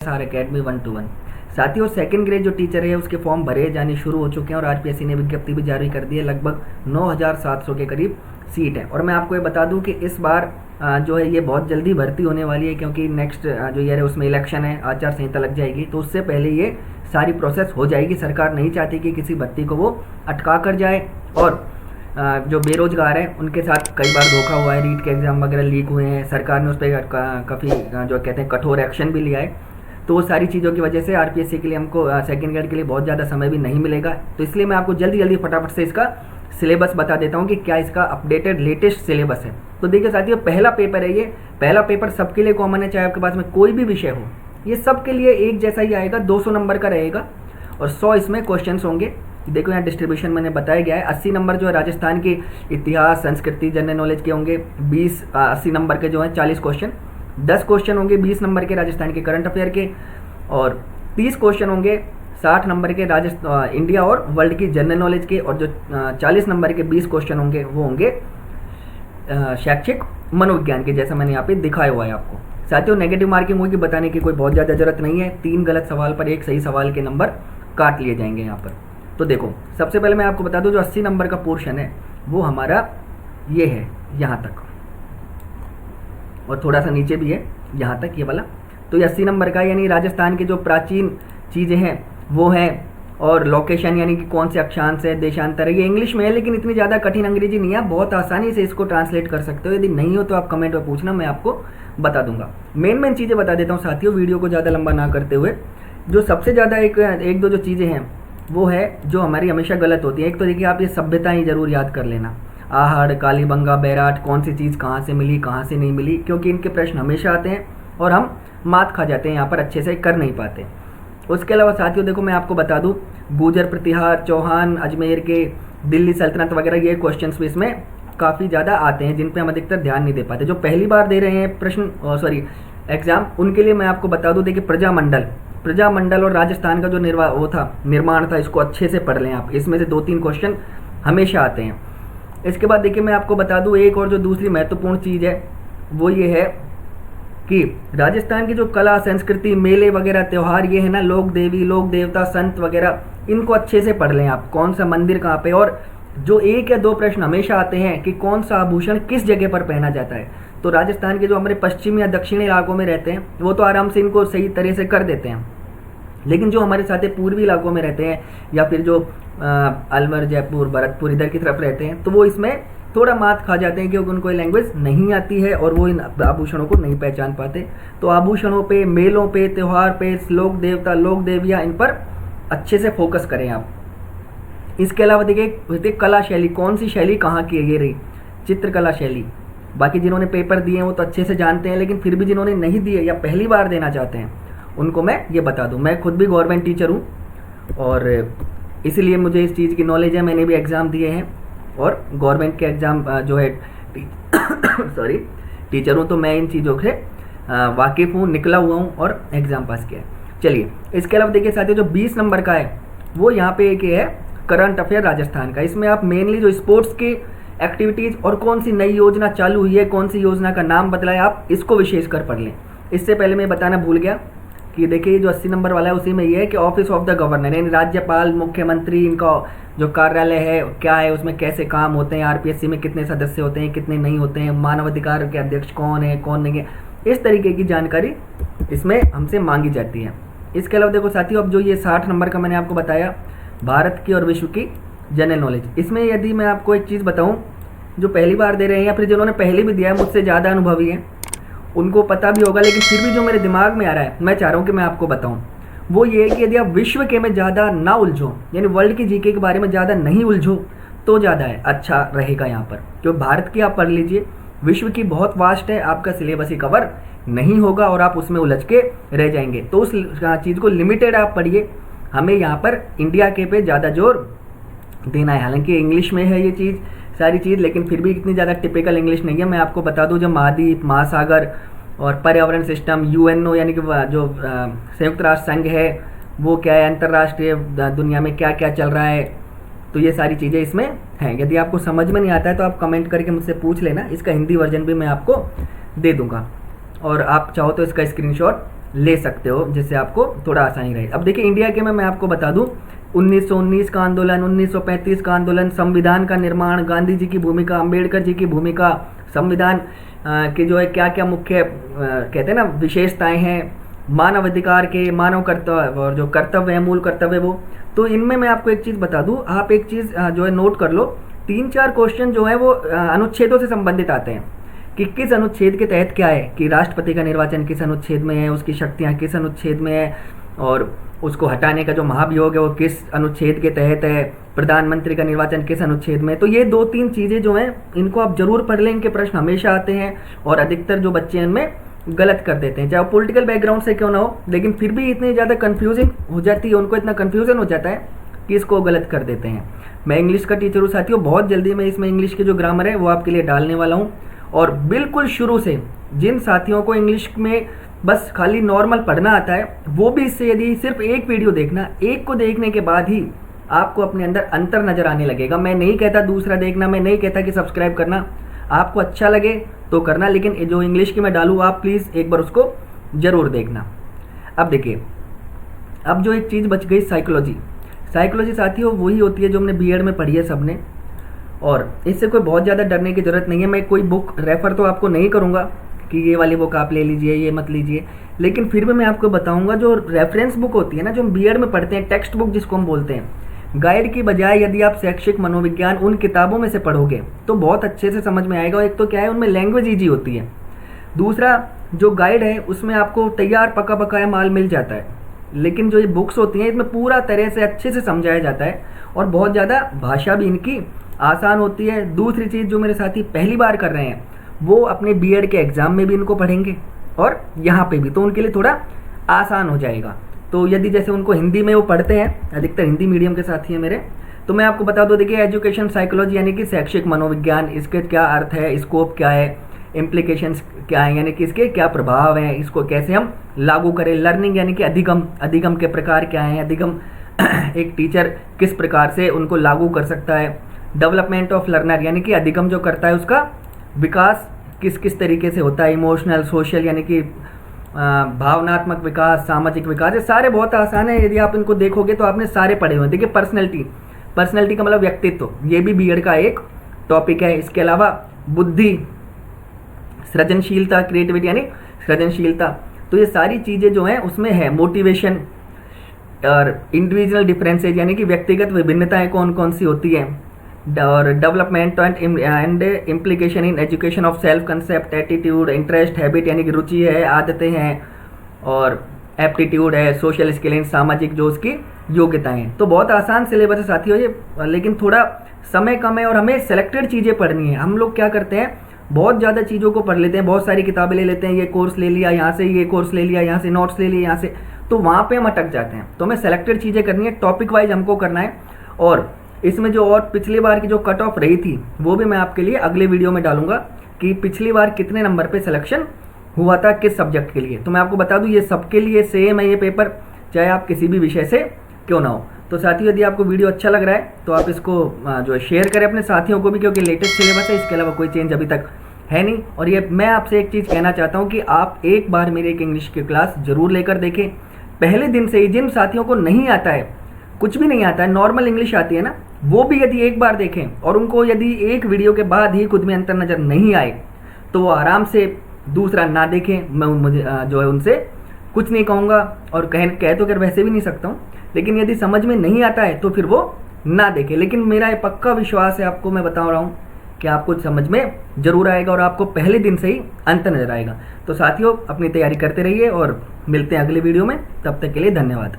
SR Academy 1-1। साथियों, second grade जो teacher है उसके फॉर्म भरे जाने शुरू हो चुके हैं और आरपीएससी ने विज्ञप्ति भी जारी कर दी है। लगभग 9700 के करीब सीट है। और मैं आपको ये बता दूं कि इस बार जो है ये बहुत जल्दी भर्ती होने वाली है, क्योंकि नेक्स्ट जो ईयर है उसमें इलेक्शन है, आचार संहिता लग जाएगी, तो उससे पहले ये सारी प्रोसेस हो जाएगी। सरकार नहीं चाहती कि किसी भर्ती को वो अटका कर जाए। और जो बेरोजगार हैं उनके साथ कई बार धोखा हुआ है, रीट के एग्ज़ाम वगैरह लीक हुए हैं, सरकार ने उस पर काफ़ी जो कहते हैं कठोर एक्शन भी लिया है। तो वो सारी चीज़ों की वजह से आरपीएससी के लिए हमको सेकंड ग्रेड के लिए बहुत ज़्यादा समय भी नहीं मिलेगा। तो इसलिए मैं आपको जल्दी फटाफट से इसका सिलेबस बता देता हूँ कि क्या इसका अपडेटेड लेटेस्ट सिलेबस है। तो देखिए साथियों, पहला पेपर है ये। पहला पेपर सबके लिए कॉमन है, चाहे आपके पास में कोई भी विषय हो, ये सबके लिए एक जैसा ही आएगा। 200 नंबर का रहेगा और 100 इसमें क्वेश्चन होंगे। देखो यहाँ डिस्ट्रीब्यूशन मैंने बताया गया है। 80 नंबर जो है राजस्थान के इतिहास, संस्कृति, जनरल नॉलेज के होंगे। 80 नंबर के जो हैं 40 क्वेश्चन। 10 क्वेश्चन होंगे 20 नंबर के राजस्थान के करंट अफेयर के, और 30 क्वेश्चन होंगे 60 नंबर के राजस्थान, इंडिया और वर्ल्ड की जनरल नॉलेज के, और जो 40 नंबर के 20 क्वेश्चन होंगे वो होंगे शैक्षिक मनोविज्ञान के, जैसा मैंने यहाँ पे दिखाया हुआ है आपको। साथियों, नेगेटिव मार्किंग होगी, बताने की कोई बहुत ज़्यादा जरूरत नहीं है। 3 गलत सवाल पर 1 सही सवाल के नंबर काट लिए जाएंगे यहाँ पर। तो देखो, सबसे पहले मैं आपको बता दूं, जो 80 नंबर का पोर्शन है वो हमारा ये है यहाँ तक, और थोड़ा सा नीचे भी है यहाँ तक, ये वाला। तो ये 80 नंबर का, यानी राजस्थान के जो प्राचीन चीज़ें हैं वो हैं, और लोकेशन यानी कि कौन से अक्षांश है, देशांतर है। ये इंग्लिश में है, लेकिन इतनी ज़्यादा कठिन अंग्रेजी नहीं है, बहुत आसानी से इसको ट्रांसलेट कर सकते हो। यदि नहीं हो तो आप कमेंट में पूछना, मैं आपको बता दूंगा। मेन चीज़ें बता देता हूँ साथियों, वीडियो को ज़्यादा लंबा ना करते हुए। जो सबसे ज़्यादा एक दो जो चीज़ें हैं वो है जो हमारी हमेशा गलत होती है। एक तो देखिए, आप ये सभ्यताएं जरूर याद कर लेना। आहड़, कालीबंगा, बैराट, कौन सी चीज़ कहाँ से मिली, कहाँ से नहीं मिली, क्योंकि इनके प्रश्न हमेशा आते हैं और हम मात खा जाते हैं, यहाँ पर अच्छे से कर नहीं पाते। उसके अलावा साथियों देखो, मैं आपको बता दूँ, गुर्जर प्रतिहार, चौहान, अजमेर के, दिल्ली सल्तनत वगैरह, ये क्वेश्चन भी इसमें काफ़ी ज़्यादा आते हैं, जिन पे हम अधिकतर ध्यान नहीं दे पाते। जो पहली बार दे रहे हैं प्रश्न एग्जाम, उनके लिए मैं आपको बता दूँ, देखिए प्रजामंडल और राजस्थान का जो निर्माण था, इसको अच्छे से पढ़ लें आप। इसमें से 2-3 क्वेश्चन हमेशा आते हैं। इसके बाद देखिए, मैं आपको बता दूं, एक और जो दूसरी महत्वपूर्ण चीज़ है वो ये है कि राजस्थान की जो कला, संस्कृति, मेले वगैरह, त्यौहार, ये है ना, लोक देवी, लोक देवता, संत वगैरह, इनको अच्छे से पढ़ लें आप। कौन सा मंदिर कहाँ पे, और जो 1 या 2 प्रश्न हमेशा आते हैं कि कौन सा आभूषण किस जगह पर पहना जाता है। तो राजस्थान के जो हमारे पश्चिम या दक्षिणी इलाकों में रहते हैं वो तो आराम से इनको सही तरह से कर देते हैं, लेकिन जो हमारे साथ पूर्वी इलाकों में रहते हैं, या फिर जो अलवर, जयपुर, भरतपुर इधर की तरफ रहते हैं, तो वो इसमें थोड़ा मात खा जाते हैं, क्योंकि उनको ये लैंग्वेज नहीं आती है और वो इन आभूषणों को नहीं पहचान पाते। तो आभूषणों पे, मेलों पे, त्यौहार पे, लोक देवता, लोक देवियाँ, इन पर अच्छे से फोकस करें आप। इसके अलावा देखिए, कला शैली, कौन सी शैली कहाँ की है, ये रही चित्रकला शैली। बाकी जिन्होंने पेपर दिए हैं वो तो अच्छे से जानते हैं, लेकिन फिर भी जिन्होंने नहीं दिए या पहली बार देना चाहते हैं उनको मैं ये बता दूं, मैं खुद भी गवर्नमेंट टीचर हूँ और इसलिए मुझे इस चीज़ की नॉलेज है। मैंने भी एग्ज़ाम दिए हैं और गवर्नमेंट के एग्ज़ाम जो है टीचर हूँ, तो मैं इन चीज़ों से वाकिफ़ हूँ, निकला हुआ हूँ और एग्ज़ाम पास किया है। चलिए, इसके अलावा देखिए साथियों, जो 20 नंबर का है वो यहाँ पे एक है करंट अफेयर राजस्थान का। इसमें आप मेनली जो स्पोर्ट्स की एक्टिविटीज़ और कौन सी नई योजना चालू हुई है, कौन सी योजना का नाम बदला है, आप इसको विशेषकर पढ़ लें। इससे पहले मैं बताना भूल गया कि देखिए, जो 80 नंबर वाला है उसी में ये है कि ऑफिस ऑफ द गवर्नर, यानी राज्यपाल, मुख्यमंत्री, इनका जो कार्यालय है क्या है, उसमें कैसे काम होते हैं, आरपीएससी में कितने सदस्य होते हैं, कितने नहीं होते हैं, मानवाधिकार के अध्यक्ष कौन है, कौन नहीं है, इस तरीके की जानकारी इसमें हमसे मांगी जाती है। इसके अलावा देखो साथियों, अब जो ये 60 नंबर का मैंने आपको बताया, भारत की और विश्व की जनरल नॉलेज, इसमें यदि मैं आपको एक चीज़ बताऊं, जो पहली बार दे रहे हैं या फिर जिन्होंने पहले भी दिया है, मुझसे ज़्यादा अनुभवी हैं, उनको पता भी होगा, लेकिन फिर भी जो मेरे दिमाग में आ रहा है मैं चाह रहा हूँ कि मैं आपको बताऊं, वो ये है कि यदि आप विश्व के में ज़्यादा ना उलझो, यानी वर्ल्ड की जीके के बारे में ज़्यादा नहीं उलझो, तो ज़्यादा है अच्छा रहेगा यहाँ पर। क्योंकि भारत की आप पढ़ लीजिए, विश्व की बहुत वास्ट है, आपका सिलेबस ही कवर नहीं होगा और आप उसमें उलझ के रह जाएंगे। तो उस चीज़ को लिमिटेड आप पढ़िए, हमें यहाँ पर इंडिया के पे ज़्यादा जोर देना है। हालांकि इंग्लिश में है ये चीज़, सारी चीज़, लेकिन फिर भी इतनी ज़्यादा टिपिकल इंग्लिश नहीं है। मैं आपको बता दूं, जो महाद्वीप, महासागर और पर्यावरण सिस्टम, यूएनओ यानी कि जो संयुक्त राष्ट्र संघ है वो क्या है, अंतर्राष्ट्रीय दुनिया में क्या क्या चल रहा है, तो ये सारी चीज़ें इसमें हैं। यदि आपको समझ में नहीं आता है तो आप कमेंट करके मुझसे पूछ लेना, इसका हिंदी वर्जन भी मैं आपको दे दूँगा, और आप चाहो तो इसका स्क्रीनशॉट ले सकते हो, जिससे आपको थोड़ा आसानी रहे। अब देखिए इंडिया के में मैं आपको बता दूं, 1919 का आंदोलन, 1935 का आंदोलन, संविधान का निर्माण, गांधी जी की भूमिका, अंबेडकर जी की भूमिका, संविधान के जो है क्या क्या मुख्य कहते हैं ना विशेषताएं हैं, मानव अधिकार के, मानव कर्तव्य और जो कर्तव्य है, मूल कर्तव्य वो। तो इनमें मैं आपको एक चीज़ बता दूं, आप एक चीज़ जो है नोट कर लो, 3-4 क्वेश्चन जो है वो अनुच्छेदों से संबंधित आते हैं कि किस अनुच्छेद के तहत क्या है, कि राष्ट्रपति का निर्वाचन किस अनुच्छेद में है, उसकी शक्तियाँ किस अनुच्छेद में है, और उसको हटाने का जो महाभियोग है वो किस अनुच्छेद के तहत है, प्रधानमंत्री का निर्वाचन किस अनुच्छेद में। तो ये 2-3 चीज़ें जो हैं इनको आप जरूर पढ़ लें, इनके प्रश्न हमेशा आते हैं और अधिकतर जो बच्चे हैं इनमें गलत कर देते हैं, चाहे वो पॉलिटिकल बैकग्राउंड से क्यों ना हो, लेकिन फिर भी इतनी ज़्यादा कन्फ्यूजिंग हो जाती है, उनको इतना कन्फ्यूजन हो जाता है कि इसको गलत कर देते हैं। मैं इंग्लिश का टीचर हूँ साथियों, बहुत जल्दी मैं इसमें इंग्लिश के जो ग्रामर है वो आपके लिए डालने वाला हूँ। और बिल्कुल शुरू से जिन साथियों को इंग्लिश में बस खाली नॉर्मल पढ़ना आता है, वो भी इससे यदि सिर्फ एक वीडियो देखना, एक को देखने के बाद ही आपको अपने अंदर अंतर नज़र आने लगेगा। मैं नहीं कहता दूसरा देखना, मैं नहीं कहता कि सब्सक्राइब करना, आपको अच्छा लगे तो करना, लेकिन जो इंग्लिश की मैं डालूँ आप प्लीज़ एक बार उसको ज़रूर देखना। अब देखिए, अब जो एक चीज़ बच गई साइकोलॉजी। साइकोलॉजी साथियों वही होती है जो हमने बीएड में पढ़ी है सबने, और इससे कोई बहुत ज़्यादा डरने की ज़रूरत नहीं है। मैं कोई बुक रेफ़र तो आपको नहीं करूँगा कि ये वाली बुक आप ले लीजिए, ये मत लीजिए, लेकिन फिर भी मैं आपको बताऊँगा जो रेफरेंस बुक होती है ना, जो हम बीएड में पढ़ते हैं, टेक्स्ट बुक जिसको हम बोलते हैं, गाइड की बजाय यदि आप शैक्षिक मनोविज्ञान उन किताबों में से पढ़ोगे तो बहुत अच्छे से समझ में आएगा। एक तो क्या है, उनमें लैंग्वेज ईजी होती है, दूसरा जो गाइड है उसमें आपको तैयार पका पकाया माल मिल जाता है, लेकिन जो ये बुक्स होती हैं इसमें पूरा तरह से अच्छे से समझाया जाता है और बहुत ज़्यादा भाषा भी इनकी आसान होती है। दूसरी चीज़, जो मेरे साथी पहली बार कर रहे हैं वो अपने बीएड के एग्ज़ाम में भी इनको पढ़ेंगे और यहाँ पे भी, तो उनके लिए थोड़ा आसान हो जाएगा। तो यदि जैसे उनको हिंदी में वो पढ़ते हैं, अधिकतर हिंदी मीडियम के साथी हैं मेरे, तो मैं आपको बता दूं, देखिए एजुकेशन साइकोलॉजी यानी कि शैक्षिक मनोविज्ञान, इसके क्या अर्थ है, स्कोप क्या है, इम्प्लीकेशंस क्या है, यानी कि इसके क्या प्रभाव हैं, इसको कैसे हम लागू करें। लर्निंग यानी कि अधिगम, अधिगम के प्रकार क्या हैं, अधिगम एक टीचर किस प्रकार से उनको लागू कर सकता है। डेवलपमेंट ऑफ लर्नर यानी कि अधिगम जो करता है उसका विकास किस किस तरीके से होता है। इमोशनल, सोशल यानी कि भावनात्मक विकास, सामाजिक विकास, ये सारे बहुत आसान है, यदि आप इनको देखोगे तो आपने सारे पढ़े हुए हैं। देखिए पर्सनैलिटी, पर्सनैलिटी का मतलब व्यक्तित्व, ये भी बीएड का एक टॉपिक है। इसके अलावा बुद्धि, सृजनशीलता, क्रिएटिविटी यानी सृजनशीलता, तो ये सारी चीज़ें जो हैं उसमें है। मोटिवेशन और इंडिविजुअल डिफरेंसेज यानी कि व्यक्तिगत विभिन्नताएं कौन कौन सी होती हैं, और development and implication in education of self concept, attitude, interest, habit यानी कि रुचि है, आदतें हैं, और एप्टीट्यूड है, सोशल स्किलिंग, सामाजिक जो उसकी योग्यताएं हैं। तो बहुत आसान सिलेबस है साथियों ये, लेकिन थोड़ा समय कम है और हमें सेलेक्टेड चीज़ें पढ़नी है। हम लोग क्या करते हैं, बहुत ज़्यादा चीज़ों को पढ़ लेते हैं, बहुत सारी किताबें ले लेते हैं, ये कोर्स ले लिया यहाँ से, ये कोर्स ले लिया यहाँ से, नोट्स ले लिए यहाँ से, तो वहाँ पे हम अटक जाते हैं। तो हमें सेलेक्टेड चीज़ें करनी है, टॉपिक वाइज हमको करना है। और इसमें जो और पिछली बार की जो कट ऑफ रही थी वो भी मैं आपके लिए अगले वीडियो में डालूंगा कि पिछली बार कितने नंबर पे सिलेक्शन हुआ था किस सब्जेक्ट के लिए। तो मैं आपको बता दूं ये सबके लिए सेम है ये पेपर, चाहे आप किसी भी विषय से क्यों ना हो। तो साथियों यदि आपको वीडियो अच्छा लग रहा है तो आप इसको जो है शेयर करें अपने साथियों को भी, क्योंकि लेटेस्ट सिलेबस है, इसके अलावा कोई चेंज अभी तक है नहीं। और ये मैं आपसे एक चीज़ कहना चाहता हूँ कि आप एक बार मेरी एक इंग्लिश की क्लास जरूर लेकर देखें। पहले दिन से ही जिन साथियों को नहीं आता है, कुछ भी नहीं आता है, नॉर्मल इंग्लिश आती है ना, वो भी यदि एक बार देखें और उनको यदि एक वीडियो के बाद ही खुद में अंतर नज़र नहीं आए तो वो आराम से दूसरा ना देखें। मैं मुझे जो है उनसे कुछ नहीं कहूँगा, और कह तो वैसे भी नहीं सकता हूँ, लेकिन यदि समझ में नहीं आता है तो फिर वो ना देखें। लेकिन मेरा ये पक्का विश्वास है, आपको मैं बता रहा हूँ कि आपको समझ में जरूर आएगा और आपको पहले दिन से ही अंतर नजर आएगा। तो साथियों अपनी तैयारी करते रहिए और मिलते हैं अगले वीडियो में, तब तक के लिए धन्यवाद।